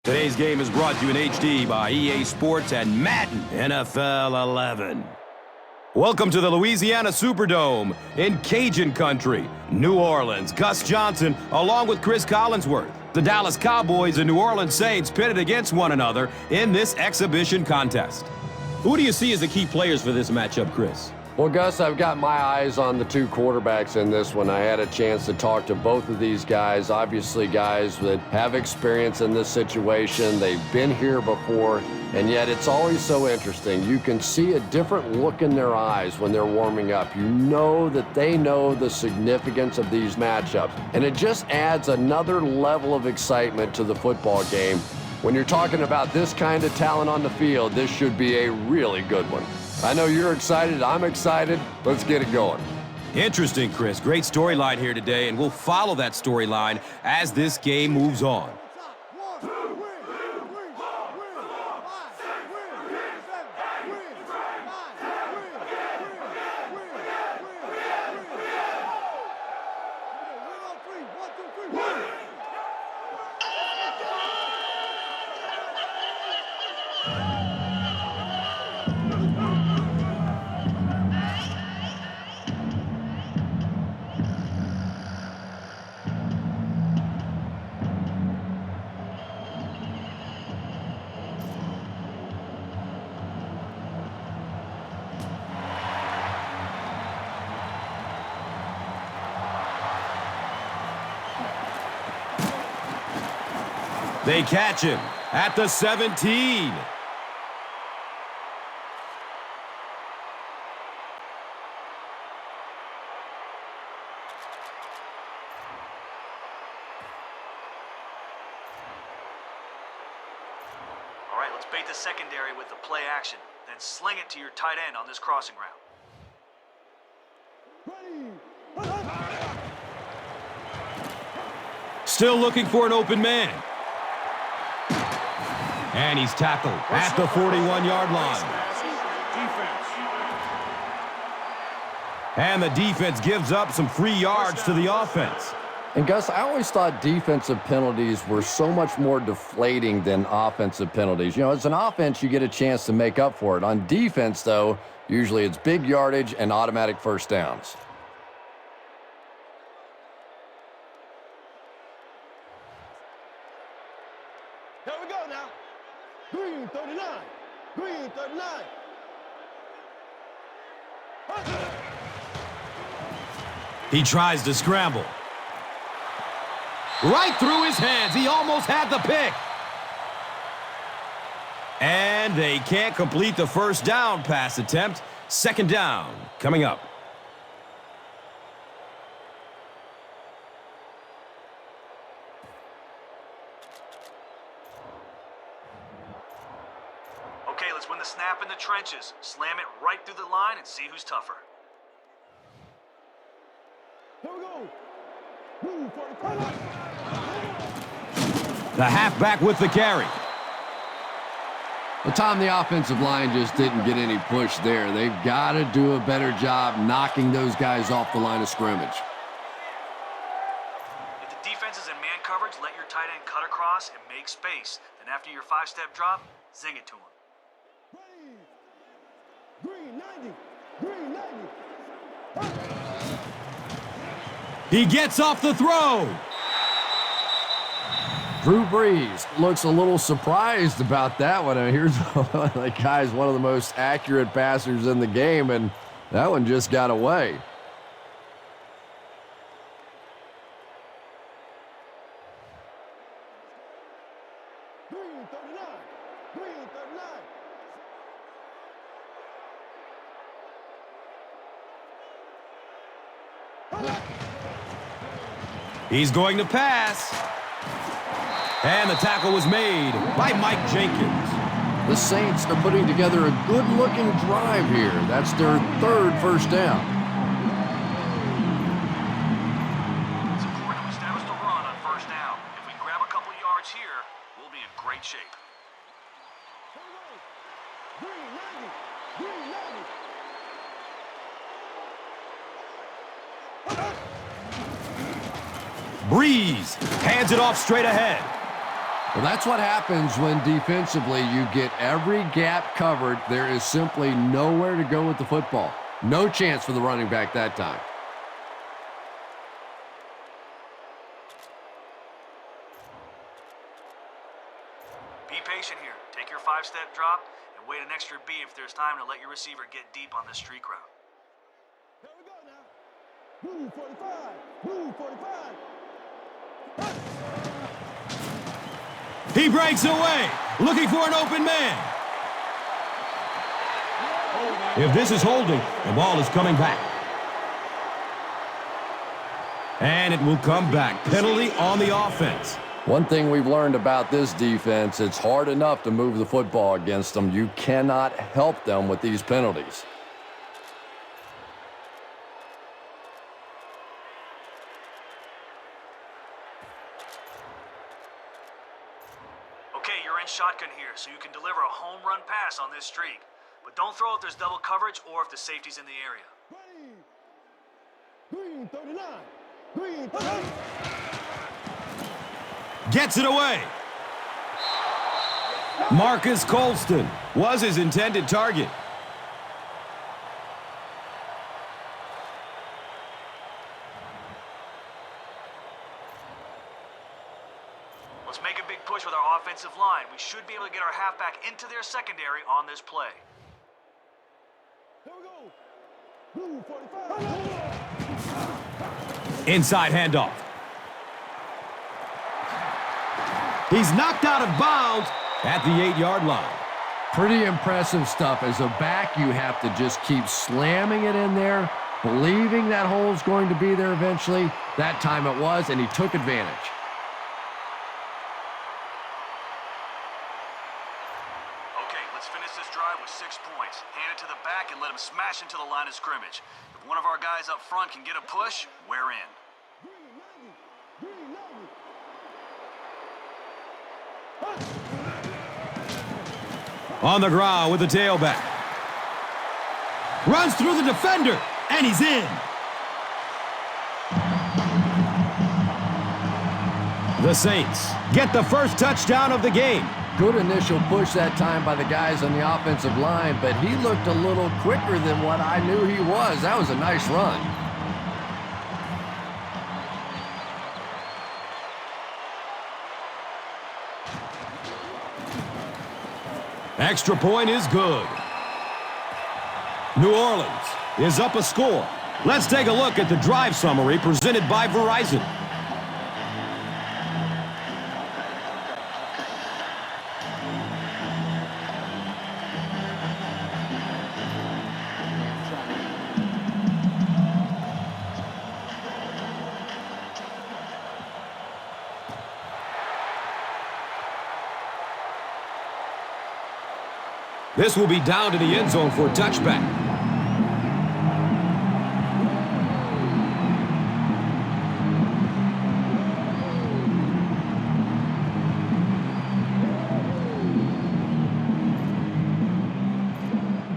Today's game is brought to you in HD by EA Sports and Madden NFL 11. Welcome to the Louisiana Superdome in Cajun Country, New Orleans. Gus Johnson along with Chris Collinsworth. The Dallas Cowboys and New Orleans Saints pitted against one another in this exhibition contest. Who do you see as the key players for this matchup, Chris? Well, Gus, I've got my eyes on the two quarterbacks in this one. I had a chance to talk to both of these guys, obviously guys that have experience in this situation. They've been here before, and yet it's always so interesting. You can see a different look in their eyes when they're warming up. You know that they know the significance of these matchups, and it just adds another level of excitement to the football game. When you're talking about this kind of talent on the field, this should be a really good one. I know you're excited. I'm excited. Let's get it going. Interesting, Chris. Great storyline here today, and we'll follow that storyline as this game moves on. They catch him at the 17. All right, let's bait the secondary with the play action, then sling it to your tight end on this crossing route. Still looking for an open man. And he's tackled at the 41-yard line. And the defense gives up some free yards to the offense. And Gus, I always thought defensive penalties were so much more deflating than offensive penalties. You know, as an offense, you get a chance to make up for it. On defense, though, usually it's big yardage and automatic first downs. Here we go now. Green 39. Green 39. He tries to scramble. Right through his hands. He almost had the pick. And they can't complete the first down pass attempt. Second down coming up. Okay, let's win the snap in the trenches. Slam it right through the line and see who's tougher. Here we go. Green 45. The halfback with the carry. Well, Tom, the offensive line just didn't get any push there. They've got to do a better job knocking those guys off the line of scrimmage. If the defense is in man coverage, let your tight end cut across and make space. Then after your five-step drop, zing it to him. Green 90. Green 90. He gets off the throw. Drew Brees looks a little surprised about that one. I mean, here's the guy's one of the most accurate passers in the game, and that one just got away. Green 39. Green 39. He's going to pass. And the tackle was made by Mike Jenkins. The Saints are putting together a good-looking drive here. That's their third first down. It's important to establish the run on first down. If we grab a couple yards here, we'll be in great shape. Green 90. Green 90. Breeze hands it off straight ahead. Well, that's what happens when defensively you get every gap covered. There is simply nowhere to go with the football. No chance for the running back that time. Be patient here. Take your 5-step drop and wait an extra beat if there's time to let your receiver get deep on this streak route. Here we go now. Move 45. Move 45. He breaks away, looking for an open man. If this is holding, the ball is coming back. And it will come back. Penalty on the offense. One thing we've learned about this defense, it's hard enough to move the football against them. You cannot help them with these penalties. Okay, you're in shotgun here, so you can deliver a home run pass on this streak. But don't throw if there's double coverage or if the safety's in the area. Green 39. Green 39. Gets it away. Marcus Colston was his intended target. Let's make a big push with our offensive line. We should be able to get our halfback into their secondary on this play. Here we go. Blue 45. Inside handoff. He's knocked out of bounds at the 8-yard line. Pretty impressive stuff. As a back, you have to just keep slamming it in there, believing that hole's going to be there eventually. That time it was, and he took advantage. Okay, let's finish this drive with 6 points. Hand it to the back and let him smash into the line of scrimmage. If one of our guys up front can get a push, we're in. Green 90. Green 90. On the ground with the tailback. Runs through the defender, and he's in. The Saints get the first touchdown of the game. Good initial push that time by the guys on the offensive line, but he looked a little quicker than what I knew he was. That was a nice run. Extra point is good. New Orleans is up a score. Let's take a look at the drive summary presented by Verizon. This will be down to the end zone for a touchback.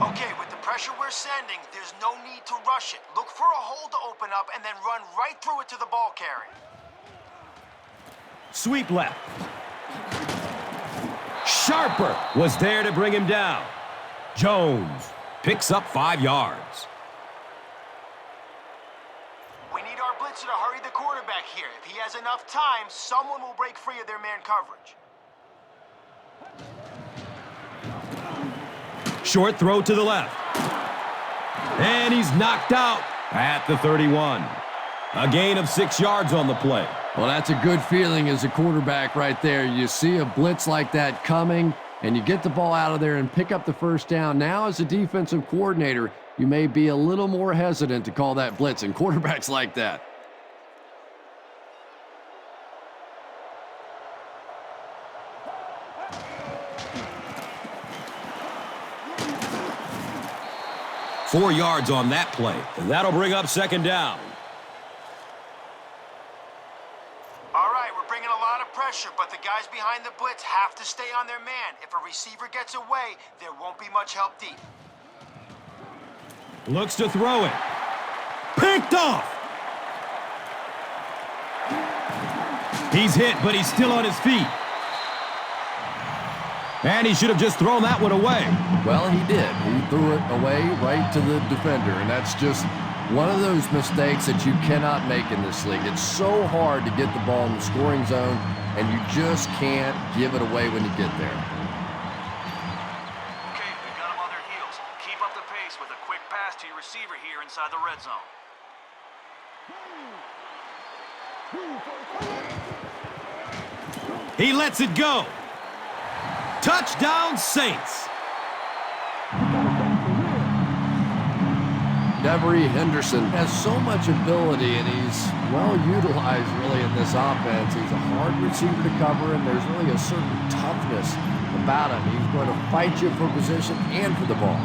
Okay, with the pressure we're sending, there's no need to rush it. Look for a hole to open up and then run right through it to the ball carrier. Sweep left. Sharper was there to bring him down. Jones picks up 5 yards. We need our blitzer to hurry the quarterback here. If he has enough time, someone will break free of their man coverage. Short throw to the left. And he's knocked out at the 31. A gain of 6 yards on the play. Well, that's a good feeling as a quarterback right there. You see a blitz like that coming, and you get the ball out of there and pick up the first down. Now, as a defensive coordinator, you may be a little more hesitant to call that blitz, and quarterbacks like that. Four yards on that play. And that'll bring up second down. All right, we're bringing a lot of pressure, but the guys behind the blitz have to stay on their man. If a receiver gets away, there won't be much help deep. Looks to throw it. Picked off. He's hit, but he's still on his feet. And he should have just thrown that one away. Well, he did. He threw it away right to the defender, and that's just one of those mistakes that you cannot make in this league. It's so hard to get the ball in the scoring zone, and you just can't give it away when you get there. Okay, we've got them on their heels. Keep up the pace with a quick pass to your receiver here inside the red zone. He lets it go. Touchdown, Saints. Devery Henderson has so much ability, and he's well utilized really in this offense. He's a hard receiver to cover, and there's really a certain toughness about him. He's going to fight you for position and for the ball.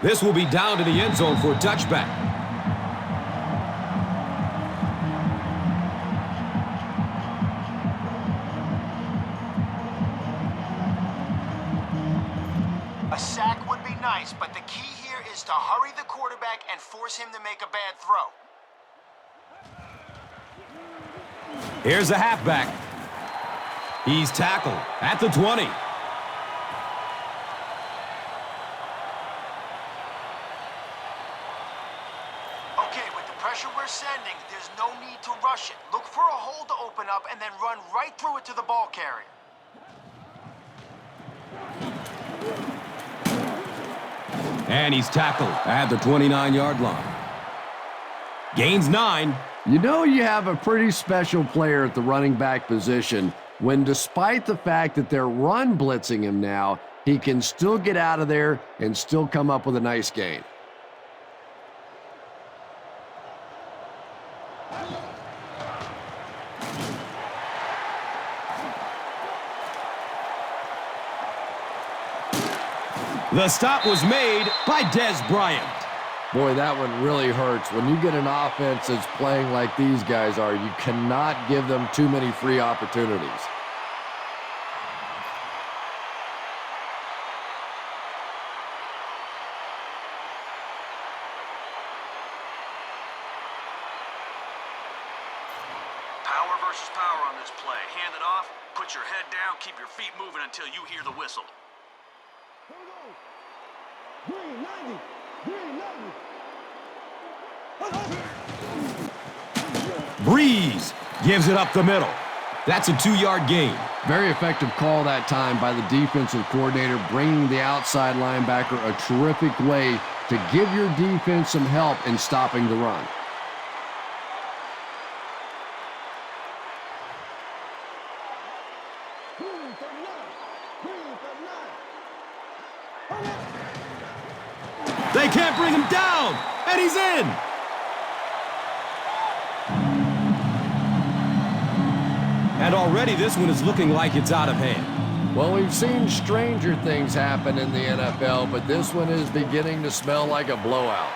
This will be down to the end zone for a touchback. A sack would be nice, but the key here is to hurry the quarterback and force him to make a bad throw. Here's the halfback. He's tackled at the 20. Okay, with the pressure we're sending, there's no need to rush it. Look for a hole to open up and then run right through it to the ball carrier. And he's tackled at the 29-yard line. Gains 9. You know you have a pretty special player at the running back position when, despite the fact that they're run blitzing him now, he can still get out of there and still come up with a nice gain. The stop was made by Dez Bryant. Boy, that one really hurts. When you get an offense that's playing like these guys are, you cannot give them too many free opportunities. Power versus power on this play. Hand it off, put your head down, keep your feet moving until you hear the whistle. Green 90. Green 90. Breeze gives it up the middle. That's a 2-yard gain. Very effective call that time by the defensive coordinator, bringing the outside linebacker a terrific way to give your defense some help in stopping the run. Green 39. Green 39. They can't bring him down, and he's in. And already this one is looking like it's out of hand. Well, we've seen stranger things happen in the NFL, but this one is beginning to smell like a blowout.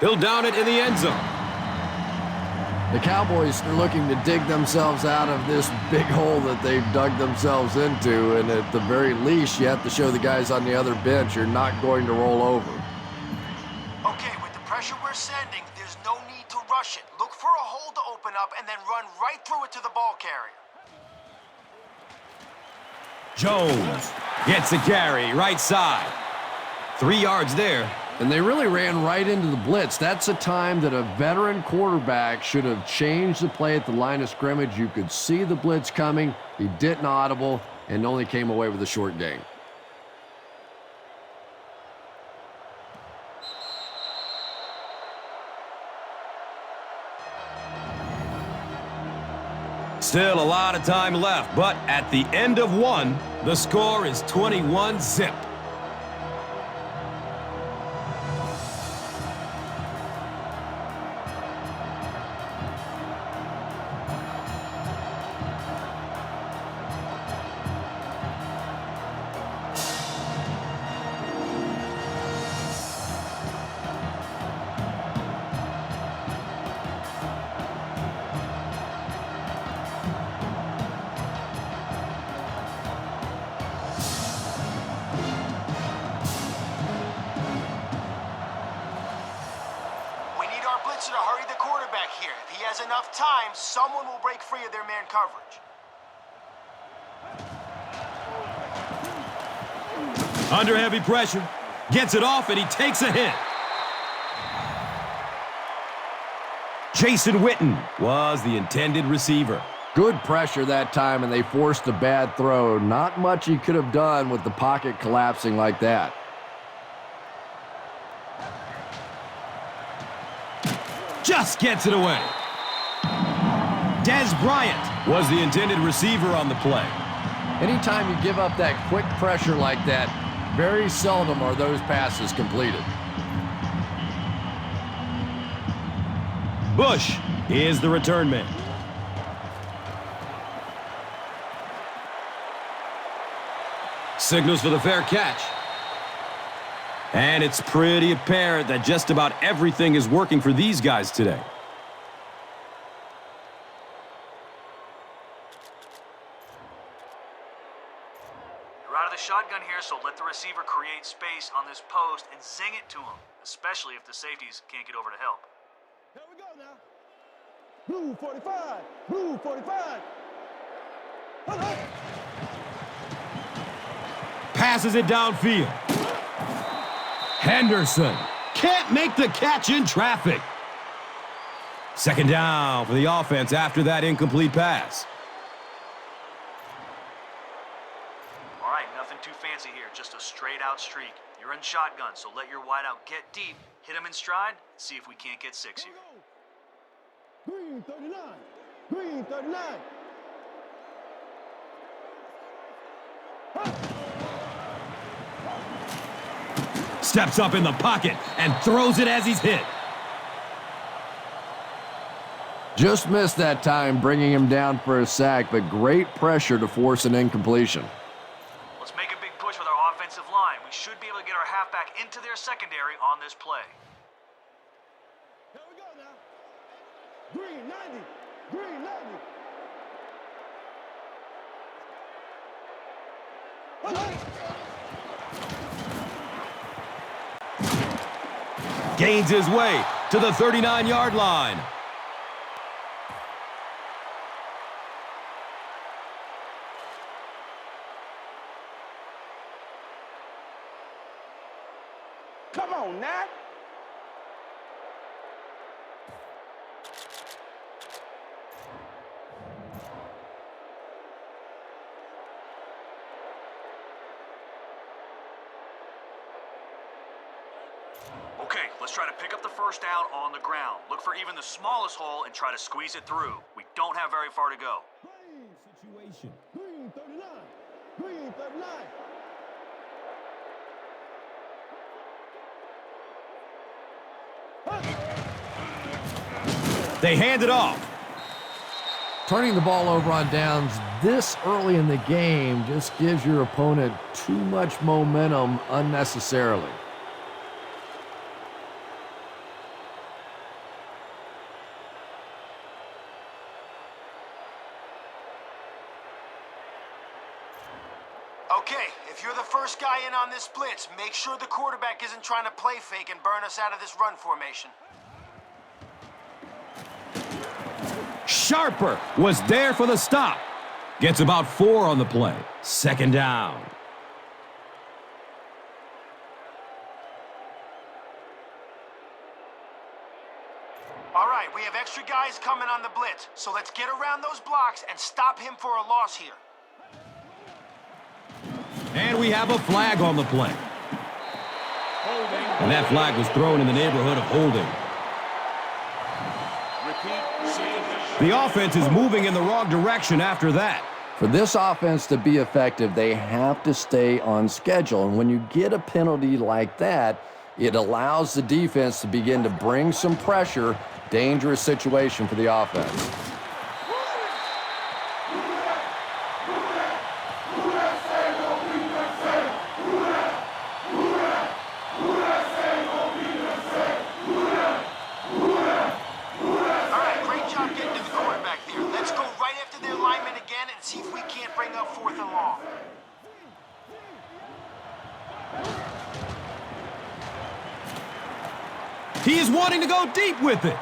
He'll down it in the end zone. The Cowboys are looking to dig themselves out of this big hole that they've dug themselves into, and at the very least, you have to show the guys on the other bench you're not going to roll over. Okay, with the pressure we're sending, there's no need to rush it. Look for a hole to open up and then run right through it to the ball carrier. Jones gets a carry right side. 3 yards there. And they really ran right into the blitz. That's a time that a veteran quarterback should have changed the play at the line of scrimmage. You could see the blitz coming. He didn't audible and only came away with a short gain. Still a lot of time left, but at the end of one, the score is 21-zip. To hurry the quarterback here. If he has enough time, someone will break free of their man coverage. Under heavy pressure. Gets it off, and he takes a hit. Jason Witten was the intended receiver. Good pressure that time, and they forced a bad throw. Not much he could have done with the pocket collapsing like that. Just gets it away. Dez Bryant was the intended receiver on the play. Anytime you give up that quick pressure like that, very seldom are those passes completed. Bush is the return man. Signals for the fair catch. And it's pretty apparent that just about everything is working for these guys today. You're out of the shotgun here, so let the receiver create space on this post and zing it to him, especially if the safeties can't get over to help. Here we go now. Blue 45. Blue 45. Passes it downfield. Henderson can't make the catch in traffic. Second down for the offense after that incomplete pass. All right, nothing too fancy here, just a straight-out streak. You're in shotgun, so let your wideout get deep, hit him in stride, see if we can't get 6 here. Green 39. Green 39. Steps up in the pocket and throws it as he's hit. Just missed that time, bringing him down for a sack, but great pressure to force an incompletion. Let's make a big push with our offensive line. We should be able to get our halfback into their secondary on this play. Here we go now. Green 90. Green 90. Gains his way to the 39-yard line. Come on, Nat. Okay, let's try to pick up the first down on the ground. Look for even the smallest hole and try to squeeze it through. We don't have very far to go. Green situation. Green 39. Green 39. They hand it off. Turning the ball over on downs this early in the game just gives your opponent too much momentum unnecessarily. Okay, if you're the first guy in on this blitz, make sure the quarterback isn't trying to play fake and burn us out of this run formation. Sharper was there for the stop. Gets about 4 on the play. Second down. All right, we have extra guys coming on the blitz, so let's get around those blocks and stop him for a loss here. And we have a flag on the play. And that flag was thrown in the neighborhood of holding. Repeat, see The offense is moving in the wrong direction after that. For this offense to be effective, they have to stay on schedule. And when you get a penalty like that, it allows the defense to begin to bring some pressure. Dangerous situation for the offense. See if we can't bring up 4th and long. He is wanting to go deep with it.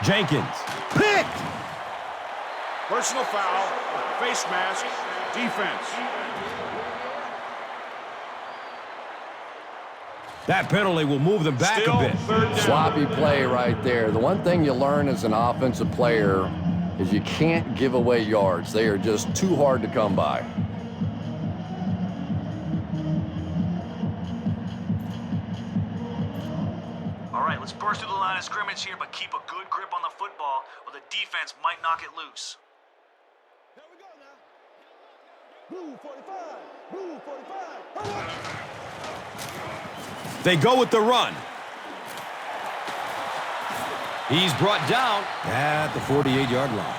Jenkins, picked. Personal foul, face mask, defense. That penalty will move them back a bit. Sloppy play right there. The one thing you learn as an offensive player is you can't give away yards. They are just too hard to come by. All right, let's burst through the line of scrimmage here, but keep a good grip on the football, or the defense might knock it loose. Here we go now. Blue 45. Blue 45. They go with the run. He's brought down at the 48-yard line.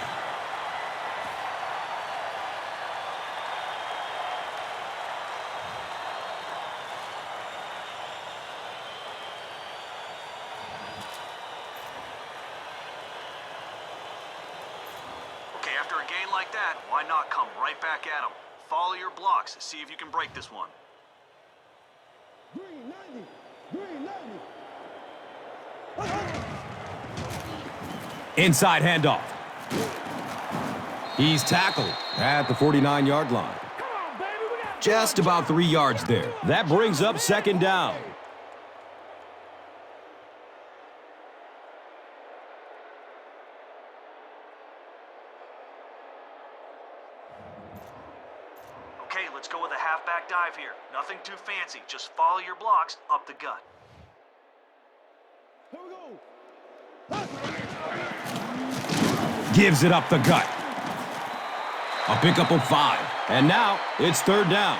Okay, after a gain like that, why not come right back at him? Follow your blocks, see if you can break this one. Green 90. Green 90. Inside handoff. He's tackled at the 49-yard line. Just about 3 yards there. That brings up 2nd down. Okay, let's go with a halfback dive here. Nothing too fancy. Just follow your blocks up the gut. Here we go. Gives it up the gut. A pickup of 5. And now it's 3rd down.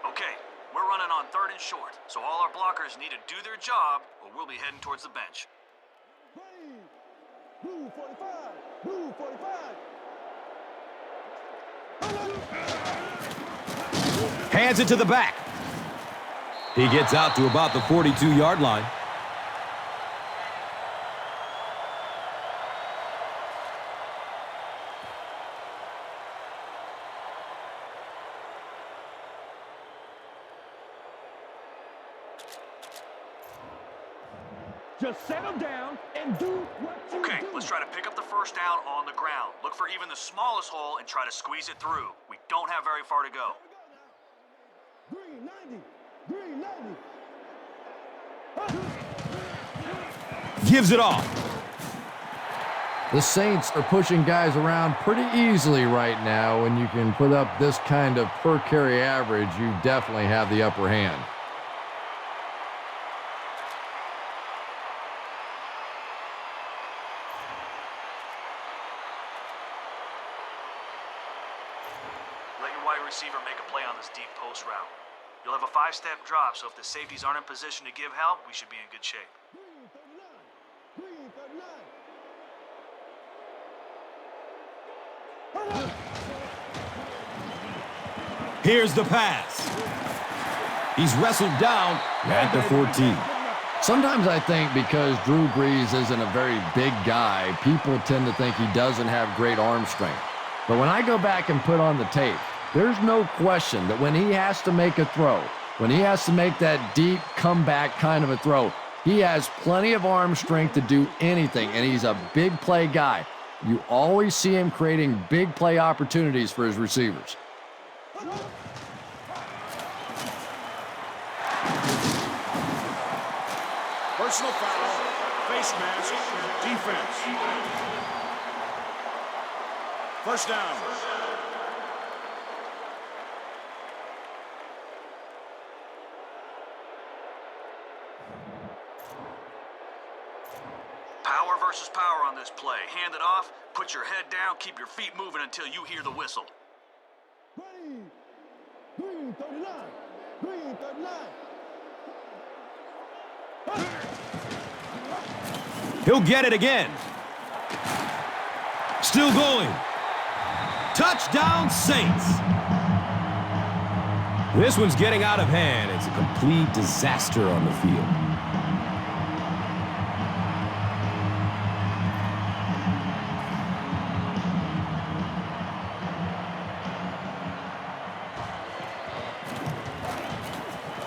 Okay, we're running on 3rd and short, so all our blockers need to do their job, or we'll be heading towards the bench. Green. Blue 45. Blue 45. Hands it to the back. He gets out to about the 42-yard line. Just settle down and do what you Okay, do. let's try to pick up the 1st down on the ground. Look for even the smallest hole and try to squeeze it through. We don't have very far to go. Green 90. Green 90. Gives it off. The Saints are pushing guys around pretty easily right now. When you can put up this kind of per carry average, you definitely have the upper hand. Let your wide receiver make a play on this deep post route. You'll have a 5-step drop, so if the safeties aren't in position to give help, we should be in good shape. Green 39. Here's the pass. He's wrestled down at the 14. Sometimes I think because Drew Brees isn't a very big guy, people tend to think he doesn't have great arm strength. But when I go back and put on the tape, there's no question that when he has to make a throw, when he has to make that deep comeback kind of a throw, he has plenty of arm strength to do anything, and he's a big play guy. You always see him creating big play opportunities for his receivers. Personal foul, face mask, defense. First down. Power versus power on this play. Hand it off, put your head down, keep your feet moving until you hear the whistle. Green 39. Green 39. He'll get it again. Still going. Touchdown, Saints. This one's getting out of hand. It's a complete disaster on the field.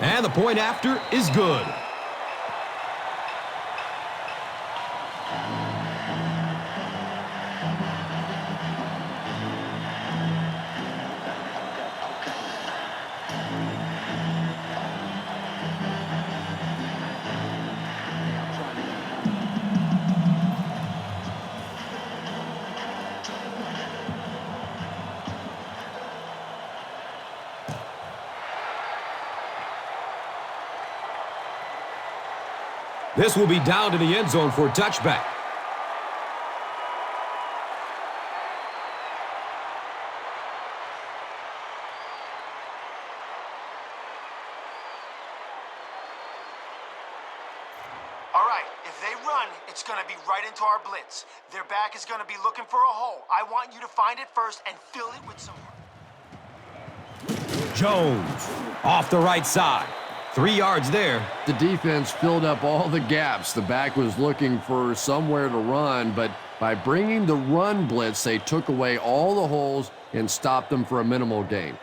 And the point after is good. This will be down to the end zone for a touchback. All right, if they run, it's going to be right into our blitz. Their back is going to be looking for a hole. I want you to find it first and fill it with some... Jones off the right side. 3 yards there. The defense filled up all the gaps. The back was looking for somewhere to run, but by bringing the run blitz, they took away all the holes and stopped them for a minimal gain.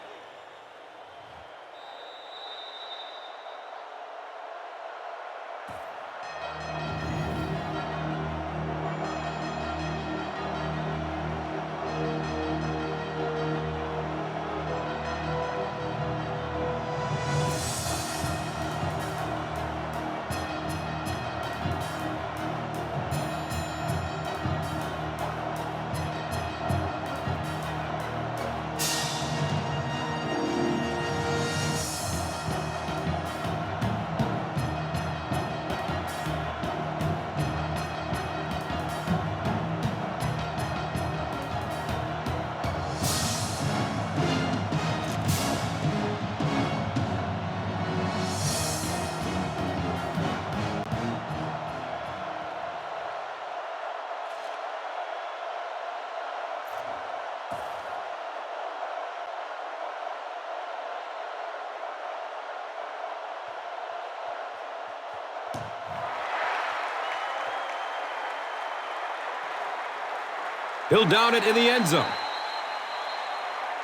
He'll down it in the end zone.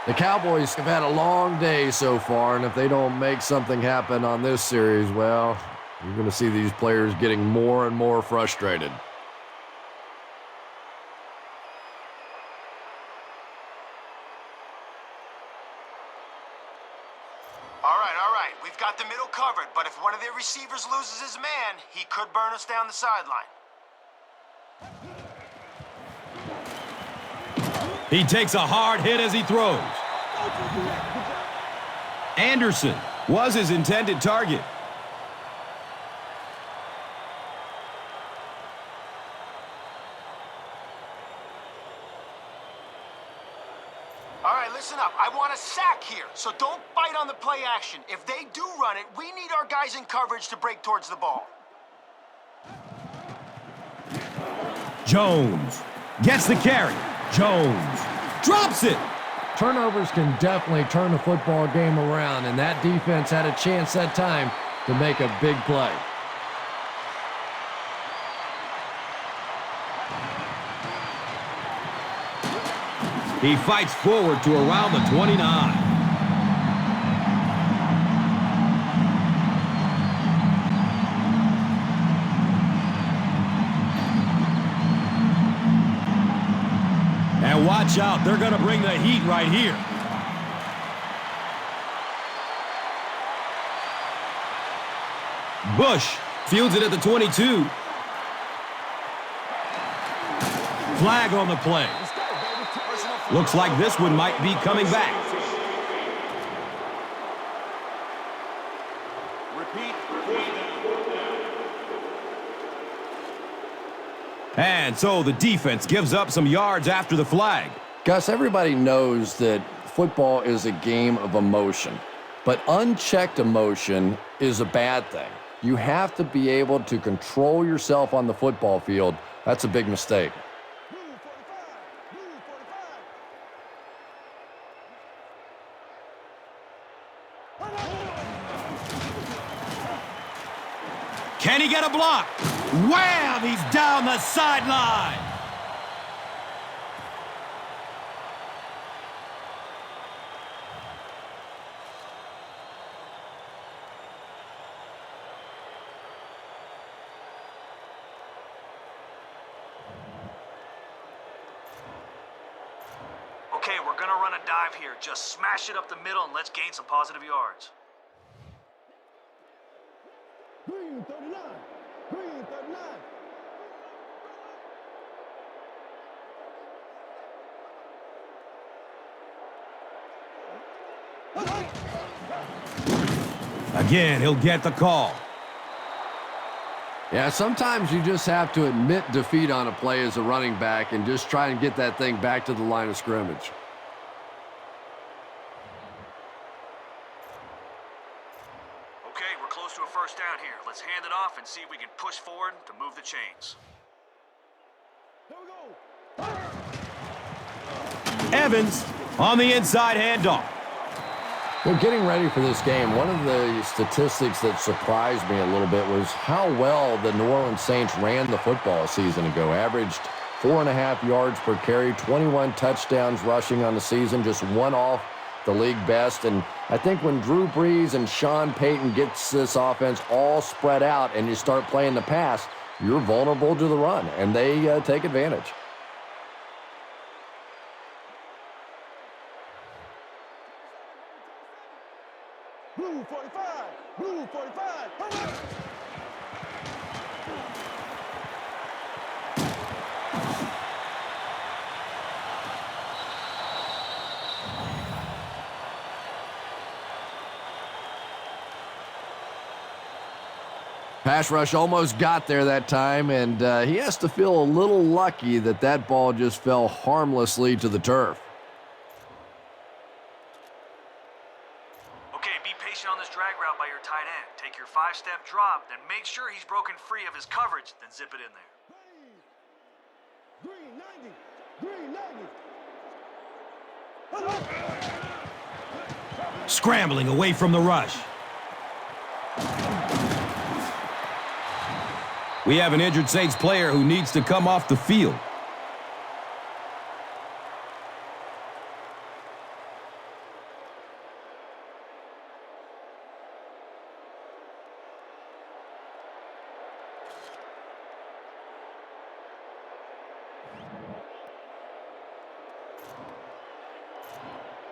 The Cowboys have had a long day so far, and if they don't make something happen on this series, well, you're going to see these players getting more and more frustrated. All right. We've got the middle covered, but if one of their receivers loses his man, he could burn us down the sideline. He takes a hard hit as he throws. Anderson was his intended target. All right, listen up. I want a sack here, so don't bite on the play action. If they do run it, we need our guys in coverage to break towards the ball. Jones gets the carry. Jones drops it. Turnovers can definitely turn the football game around, and that defense had a chance that time to make a big play. He fights forward to around the 29. And watch out, they're going to bring the heat right here. Bush fields it at the 22. Flag on the play. Looks like this one might be coming back. Repeat, fourth down. And so the defense gives up some yards after the flag. Gus, everybody knows that football is a game of emotion, but unchecked emotion is a bad thing. You have to be able to control yourself on the football field. That's a big mistake. Can he get a block? Wham! He's down the sideline. Okay, we're gonna run a dive here. Just smash it up the middle and let's gain some positive yards. Green 39. Green 39. Again, he'll get the call. Yeah, sometimes you just have to admit defeat on a play as a running back and just try and get that thing back to the line of scrimmage. Okay, we're close to a first down here. Let's hand it off and see if we can push forward to move the chains. Here we go. Evans on the inside handoff. Well, getting ready for this game, one of the statistics that surprised me a little bit was how well the New Orleans Saints ran the football a season ago. Averaged 4.5 yards per carry, 21 touchdowns rushing on the season, just one off the league best. And I think when Drew Brees and Sean Payton gets this offense all spread out and you start playing the pass, you're vulnerable to the run, and they take advantage. Blue 45. Blue 45. Pass rush almost got there that time, and he has to feel a little lucky that that ball just fell harmlessly to the turf. Okay, be patient on this drag route by your tight end. Take your 5-step drop, then make sure he's broken free of his coverage, then zip it in there. Green 90. Green 90. Scrambling away from the rush. We have an injured Saints player who needs to come off the field.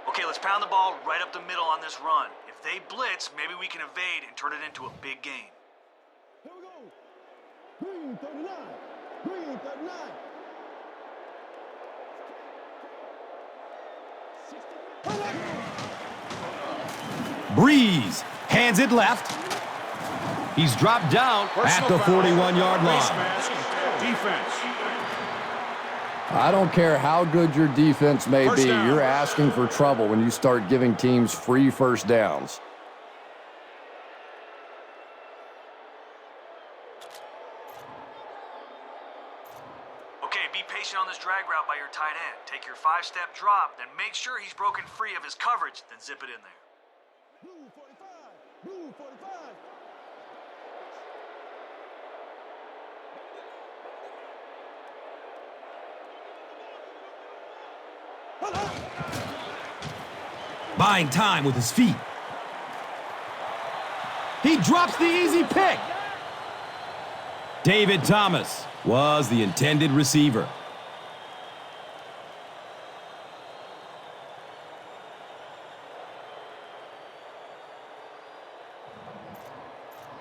Okay, let's pound the ball right up the middle on this run. If they blitz, maybe we can evade and turn it into a big game. Here we go. Green 39. Green 39. 60. Breeze hands it left. He's dropped down at the 41-yard Face line. mask, defense. I don't care how good your defense may First be, down. you're asking for trouble when you start giving teams free first downs. Okay, be patient on this drag route by your tight end. Take your 5-step drop, then make sure he's broken free of his coverage, then zip it in there. Blue 45. Blue 45. Buying time with his feet. He drops the easy pick. David Thomas was the intended receiver.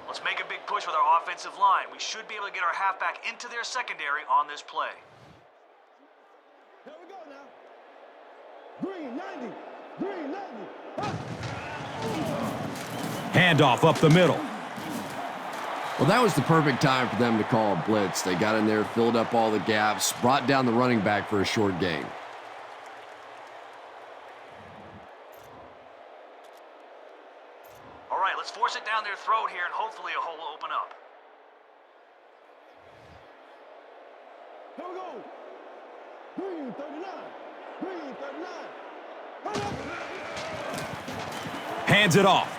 Let's make a big push with our offensive line. We should be able to get our halfback into their secondary on this play. Handoff up the middle. Well, that was the perfect time for them to call a blitz. They got in there, filled up all the gaps, brought down the running back for a short gain. All right, let's force it down their throat here, and hopefully a hole will open up. Here we go. Green 39. Green 39. Hold up. Hands it off.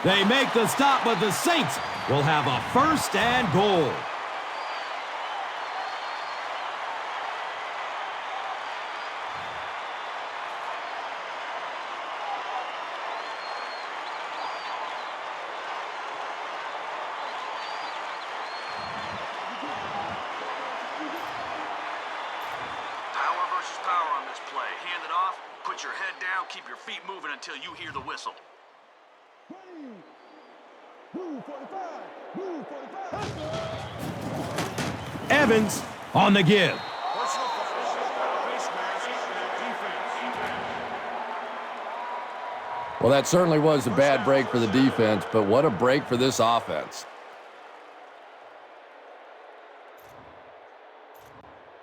They make the stop, but the Saints will have a 1st and goal. Power on this play. Hand it off, put your head down, keep your feet moving until you hear the whistle. Blue 45. Blue 45. Evans on the give. Personal foul. Face mask. Defense. Well, that certainly was a bad break for the defense, but what a break for this offense.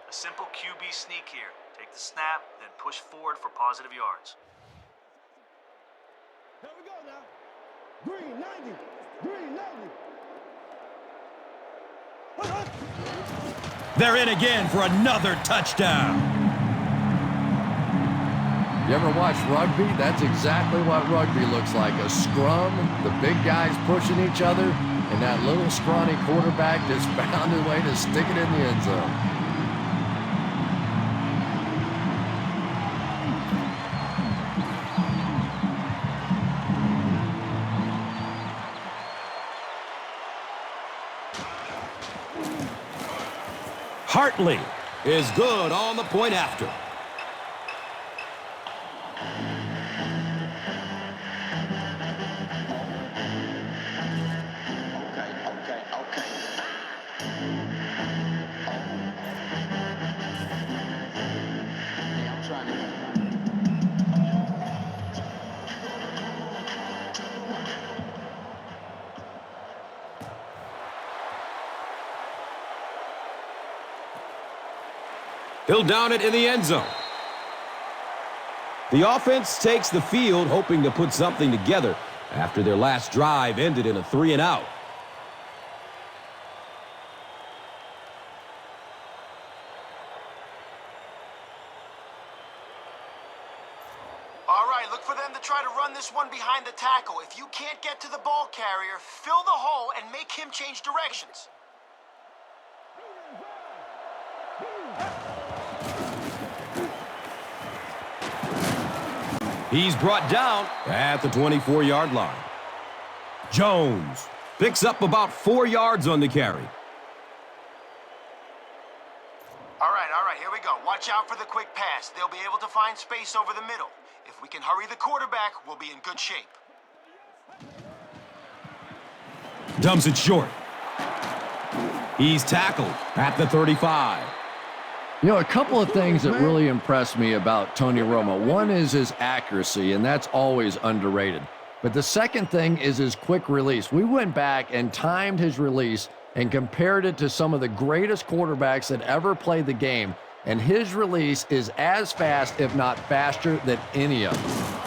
A simple QB sneak here. Take the snap, then push forward for positive yards. Here we go now. Green 90. Green 90. They're in again for another touchdown. You ever watch rugby? That's exactly what rugby looks like. A scrum, the big guys pushing each other, and that little scrawny quarterback just found his way to stick it in the end zone. Hartley is good on the point after. He'll down it in the end zone. The offense takes the field, hoping to put something together after their last drive ended in a 3-and-out. All right, look for them to try to run this one behind the tackle. If you can't get to the ball carrier, fill the hole and make him change directions. He's brought down at the 24-yard line. Jones picks up about 4 yards on the carry. All right, here we go. Watch out for the quick pass. They'll be able to find space over the middle. If we can hurry the quarterback, we'll be in good shape. Dumps it short. He's tackled at the 35. You know, a couple of things that really impressed me about Tony Romo. One is his accuracy, and that's always underrated. But the second thing is his quick release. We went back and timed his release and compared it to some of the greatest quarterbacks that ever played the game, and his release is as fast, if not faster, than any of them.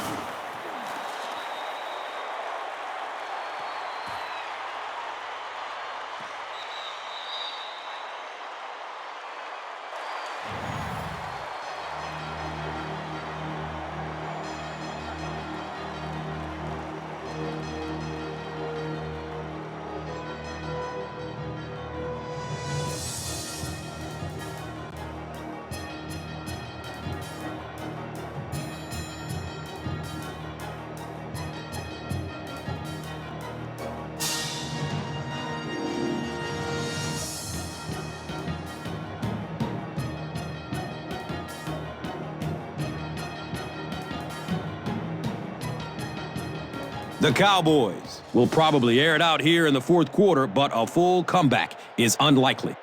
The Cowboys will probably air it out here in the fourth quarter, but a full comeback is unlikely.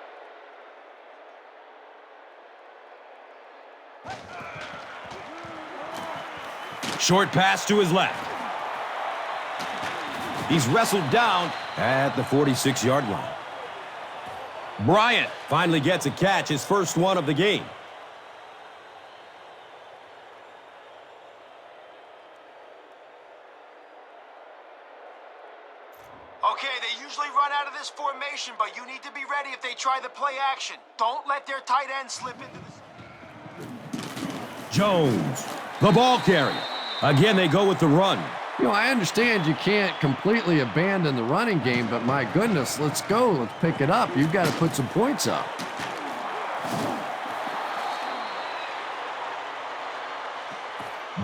Short pass to his left. He's wrestled down at the 46-yard line. Bryant finally gets a catch, his first one of the game. Okay, they usually run out of this formation, but you need to be ready if they try the play action. Don't let their tight end slip into the... Jones, the ball carrier. Again, they go with the run. You know, I understand you can't completely abandon the running game, but my goodness, let's go. Let's pick it up. You've got to put some points up.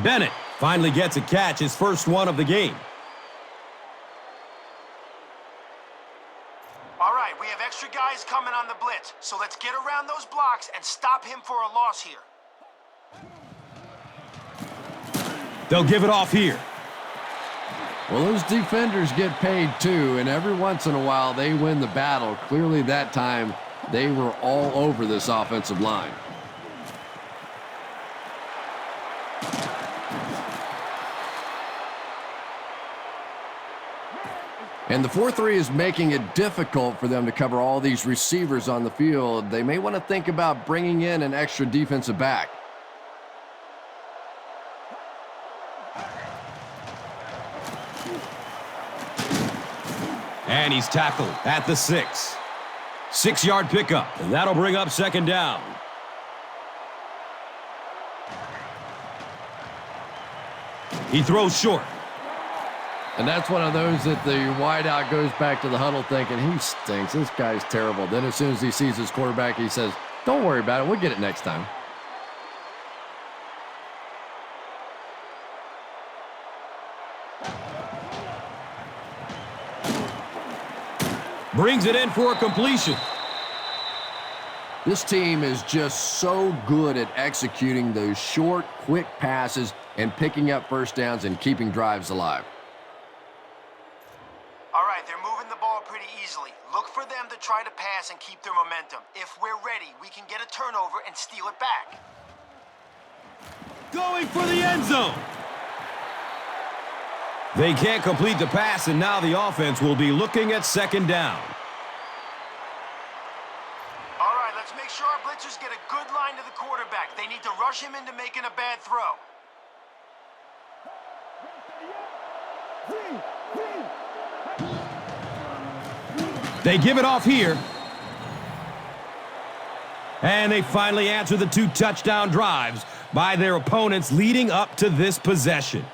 Bennett finally gets a catch, his first one of the game. All right, we have extra guys coming on the blitz, so let's get around those blocks and stop him for a loss here. They'll give it off here. Well, those defenders get paid too, and every once in a while they win the battle. Clearly that time they were all over this offensive line. And the 4-3 is making it difficult for them to cover all these receivers on the field. They may want to think about bringing in an extra defensive back. And he's tackled at the 6. 6-yard pickup, and that'll bring up second down. He throws short. And that's one of those that the wideout goes back to the huddle thinking, he stinks, this guy's terrible. Then as soon as he sees his quarterback, he says, don't worry about it, we'll get it next time. Brings it in for a completion. This team is just so good at executing those short, quick passes and picking up first downs and keeping drives alive. All right, they're moving the ball pretty easily. Look for them to try to pass and keep their momentum. If we're ready, we can get a turnover and steal it back. Going for the end zone. They can't complete the pass, and now the offense will be looking at second down. All right, let's make sure our blitzers get a good line to the quarterback. They need to rush him into making a bad throw. They give it off here. And they finally answer the 2 touchdown drives by their opponents leading up to this possession.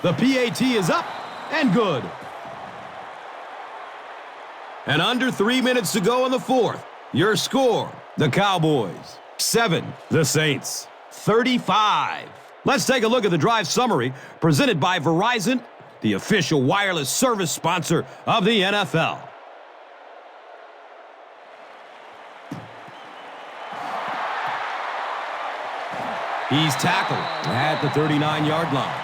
The PAT is up and good. And under 3 minutes to go in the fourth. Your score, the Cowboys. 7, the Saints. 35. Let's take a look at the drive summary presented by Verizon, the official wireless service sponsor of the NFL. He's tackled at the 39-yard line.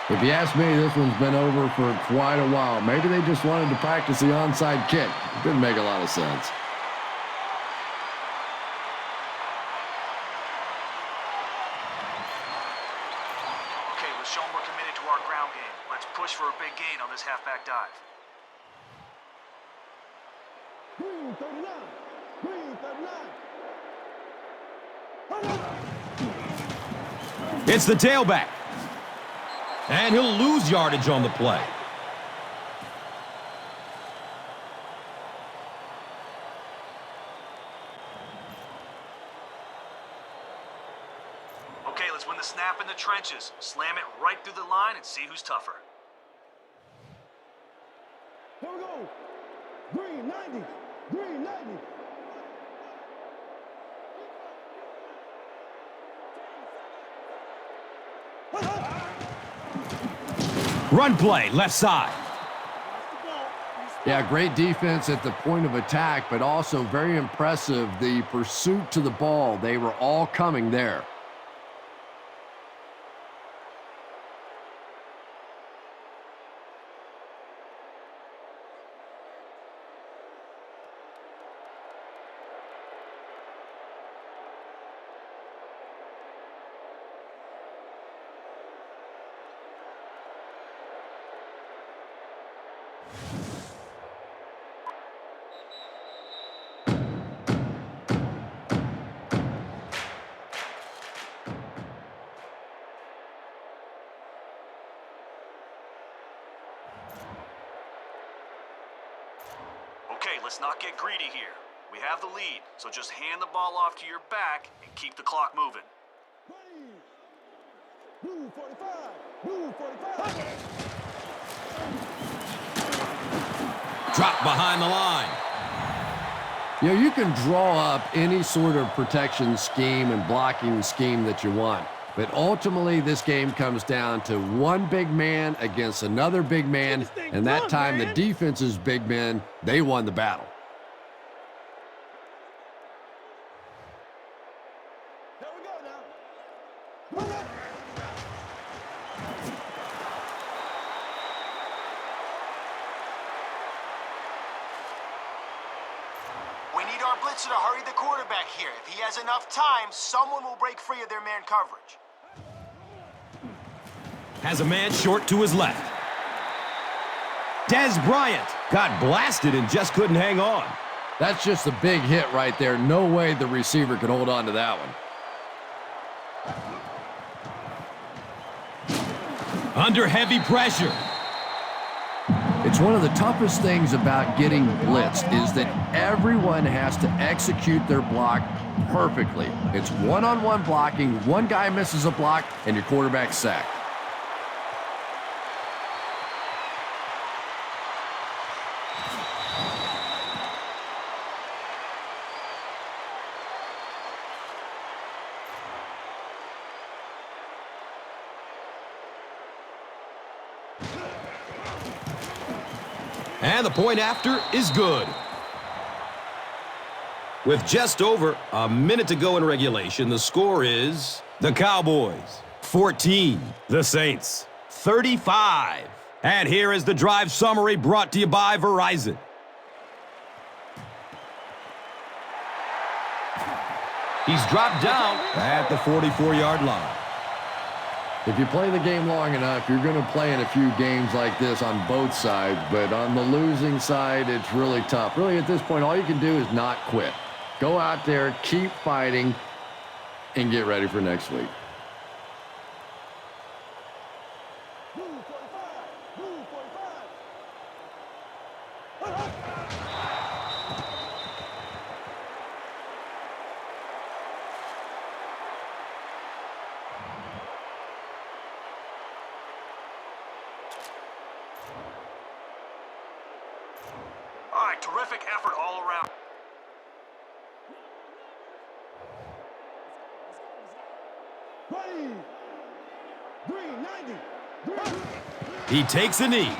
If you ask me, this one's been over for quite a while. Maybe they just wanted to practice the onside kick. It didn't make a lot of sense. Okay, we've shown we're committed to our ground game. Let's push for a big gain on this halfback dive. Green 39. Green 39. It's the tailback. And he'll lose yardage on the play. Okay, let's win the snap in the trenches. Slam it right through the line and see who's tougher. Here we go. Green 90. Green 90. Run play, left side. Yeah, great defense at the point of attack, but also very impressive, the pursuit to the ball. They were all coming there. Okay, let's not get greedy here. We have the lead, so just hand the ball off to your back and keep the clock moving. Blue 45. Blue 45. Drop behind the line. You know, you can draw up any sort of protection scheme and blocking scheme that you want. But ultimately, this game comes down to one big man against another big man. And that time, the defense's big men, they won the battle. There we go now. Move it. We need our blitzer to hurry the quarterback here. If he has enough time, someone will break free of their man coverage. Has a man short to his left. Dez Bryant got blasted and just couldn't hang on. That's just a big hit right there. No way the receiver could hold on to that one. Under heavy pressure. It's one of the toughest things about getting blitzed is that everyone has to execute their block perfectly. It's one-on-one blocking. One guy misses a block, and your quarterback's sacked. And the point after is good. With just over a minute to go in regulation, the score is the Cowboys 14, the Saints 35. And here is the drive summary brought to you by Verizon. He's dropped down at the 44-yard line. If you play the game long enough, you're going to play in a few games like this on both sides, but on the losing side, it's really tough. Really, at this point, all you can do is not quit. Go out there, keep fighting, and get ready for next week. Blue 45. Blue 45. All right, terrific effort all around. Ready. Green 90. Green. He takes a knee.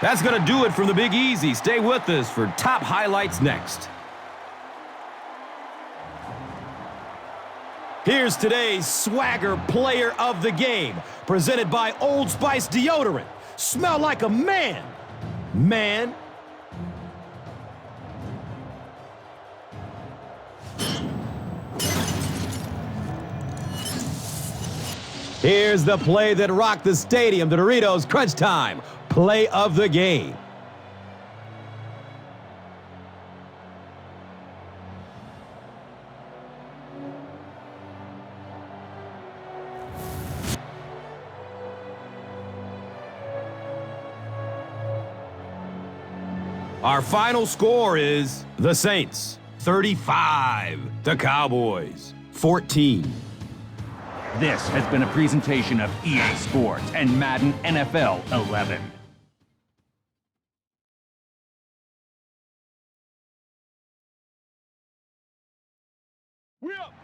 That's going to do it from the Big Easy. Stay with us for top highlights next. Here's today's Swagger Player of the Game, presented by Old Spice Deodorant. Smell like a man. Man. Here's the play that rocked the stadium, the Doritos Crunch Time play of the game. Our final score is the Saints 35, the Cowboys 14. This has been a presentation of EA Sports and Madden NFL 11. We up.